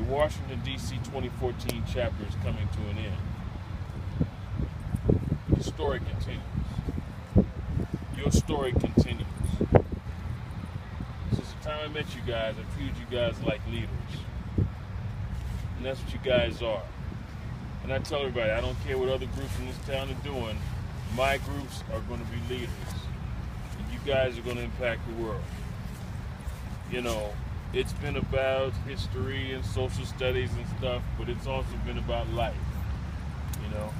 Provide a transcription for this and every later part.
Your Washington, D.C. 2014 chapter is coming to an end. The story continues. Your story continues. Since the time I met you guys, I treated you guys like leaders. And that's what you guys are. And I tell everybody, I don't care what other groups in this town are doing, my groups are going to be leaders. And you guys are going to impact the world. You know, it's been about history and social studies and stuff, but it's also been about life. You know,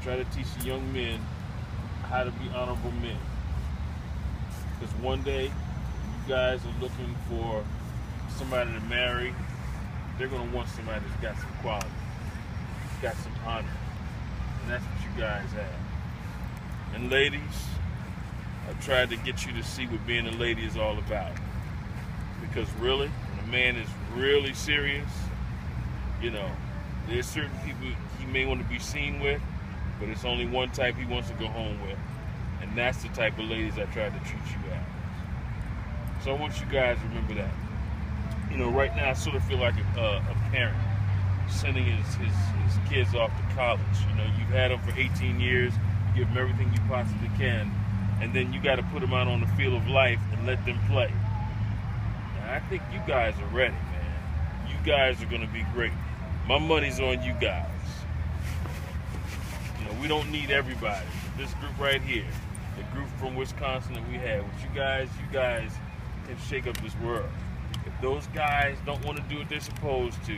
try to teach the young men how to be honorable men. Because one day, you guys are looking for somebody to marry, they're going to want somebody that's got some quality, got some honor. And that's what you guys have. And ladies, I've tried to get you to see what being a lady is all about. Because really, when a man is really serious, you know, there's certain people he may want to be seen with, but it's only one type he wants to go home with. And that's the type of ladies I try to treat you as. So I want you guys to remember that. You know, right now I sort of feel like a parent sending his kids off to college. You know, you've had them for 18 years, you give them everything you possibly can, and then you got to put them out on the field of life and let them play. I think you guys are ready, man. You guys are going to be great. My money's on you guys. You know, we don't need everybody. This group right here, the group from Wisconsin that we have, with you guys can shake up this world. If those guys don't want to do what they're supposed to,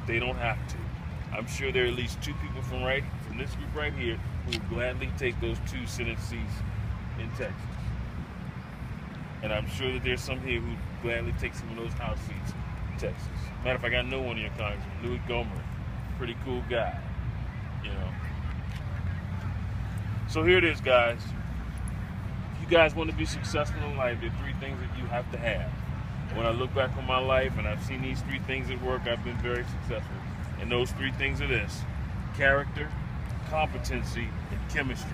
they don't have to. I'm sure there are at least two people from this group right here who will gladly take those 2 Senate seats in Texas. And I'm sure that there's some here who gladly take some of those House seats in Texas. Matter of fact, I know one of your congressmen, Louis Gohmert, pretty cool guy, you know. So here it is, guys. If you guys want to be successful in life, there are 3 things that you have to have. When I look back on my life and I've seen these 3 things at work, I've been very successful. And those 3 things are this: character, competency, and chemistry.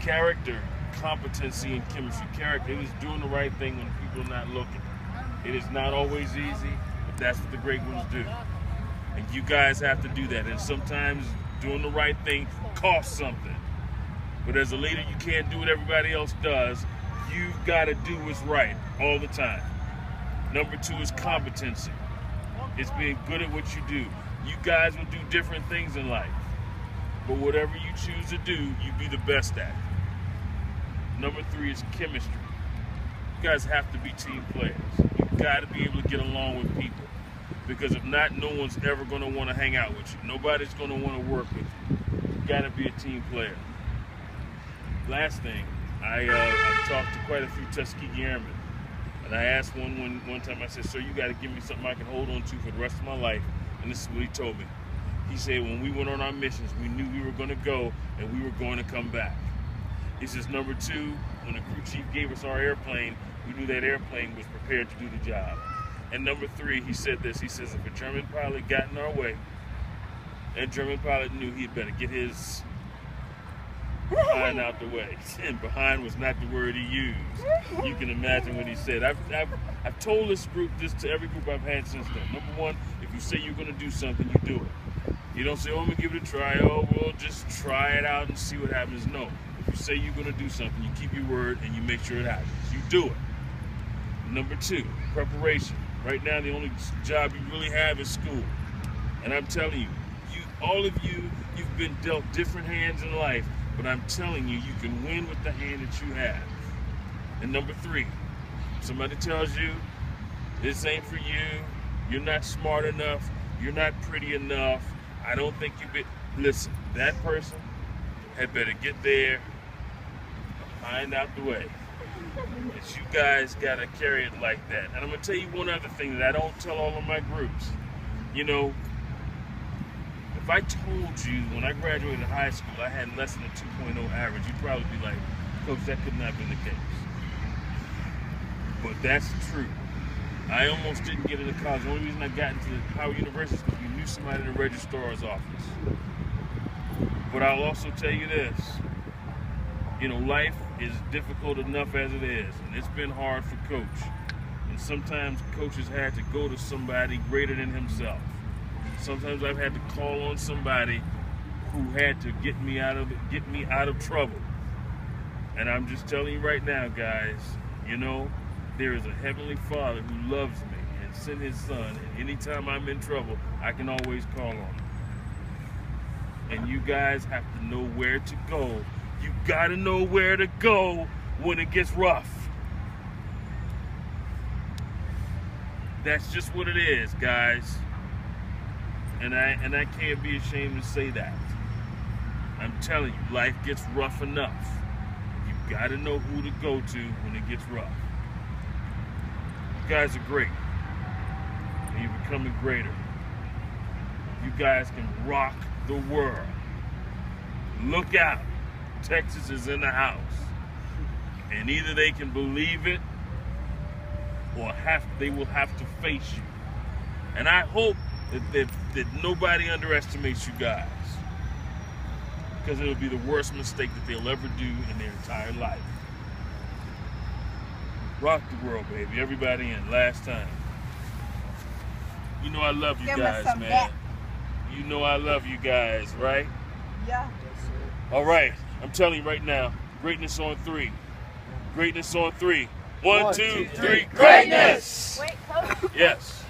Character, competency, and chemistry. Character is doing the right thing when people are not looking. It is not always easy, but that's what the great ones do. And you guys have to do that. And sometimes doing the right thing costs something. But as a leader, you can't do what everybody else does. You've got to do what's right all the time. Number 2 is competency. It's being good at what you do. You guys will do different things in life. But whatever you choose to do, you be the best at it. Number 3 is chemistry. You guys have to be team players. You've got to be able to get along with people. Because if not, no one's ever going to want to hang out with you. Nobody's going to want to work with you. You've got to be a team player. Last thing, I've talked to quite a few Tuskegee Airmen. And I asked one time, I said, "Sir, you got to give me something I can hold on to for the rest of my life." And this is what he told me. He said, when we went on our missions, we knew we were going to go and we were going to come back. He says, number 2, when the crew chief gave us our airplane, we knew that airplane was prepared to do the job. And number 3, he said this. He says, if a German pilot got in our way, that German pilot knew he'd better get his behind out the way. And behind was not the word he used. You can imagine what he said. I've told this to every group I've had since then. Number 1, if you say you're going to do something, you do it. You don't say, "Oh, I'm going to give it a try." "Oh, we'll just try it out and see what happens." No. If you say you're going to do something, you keep your word and you make sure it happens. You do it. Number 2, preparation. Right now, the only job you really have is school. And I'm telling you, all of you, you've been dealt different hands in life, but I'm telling you, you can win with the hand that you have. And number 3, somebody tells you, this ain't for you, you're not smart enough, you're not pretty enough, I don't think listen, that person had better get there, find out the way. Because you guys got to carry it like that. And I'm going to tell you one other thing that I don't tell all of my groups. You know, if I told you when I graduated high school I had less than a 2.0 average, you'd probably be like, "Coach, that could not have been the case." But that's true. I almost didn't get into college. The only reason I got into Howard University is because we knew somebody in the registrar's office. But I'll also tell you this. You know, life is difficult enough as it is, and it's been hard for Coach. And sometimes coaches had to go to somebody greater than himself. Sometimes I've had to call on somebody who had to get me out of trouble. And I'm just telling you right now, guys, you know, there is a Heavenly Father who loves me and sent his son, and anytime I'm in trouble, I can always call on him. And you guys have to know where to go. You gotta know where to go when it gets rough. That's just what it is, guys. And I can't be ashamed to say that. I'm telling you, life gets rough enough. You gotta know who to go to when it gets rough. You guys are great. And you're becoming greater. You guys can rock the world. Look out. Texas is in the house. And either they can believe it or they will have to face you. And I hope that nobody underestimates you guys, because it'll be the worst mistake that they'll ever do in their entire life. Rock the world, baby. Everybody in. Last time. You know I love you guys, man. You know I love you guys, right? Yeah. All right. I'm telling you right now, greatness on 3. Greatness on 3. 1, 2, 3. Greatness! Wait, Coach. Yes.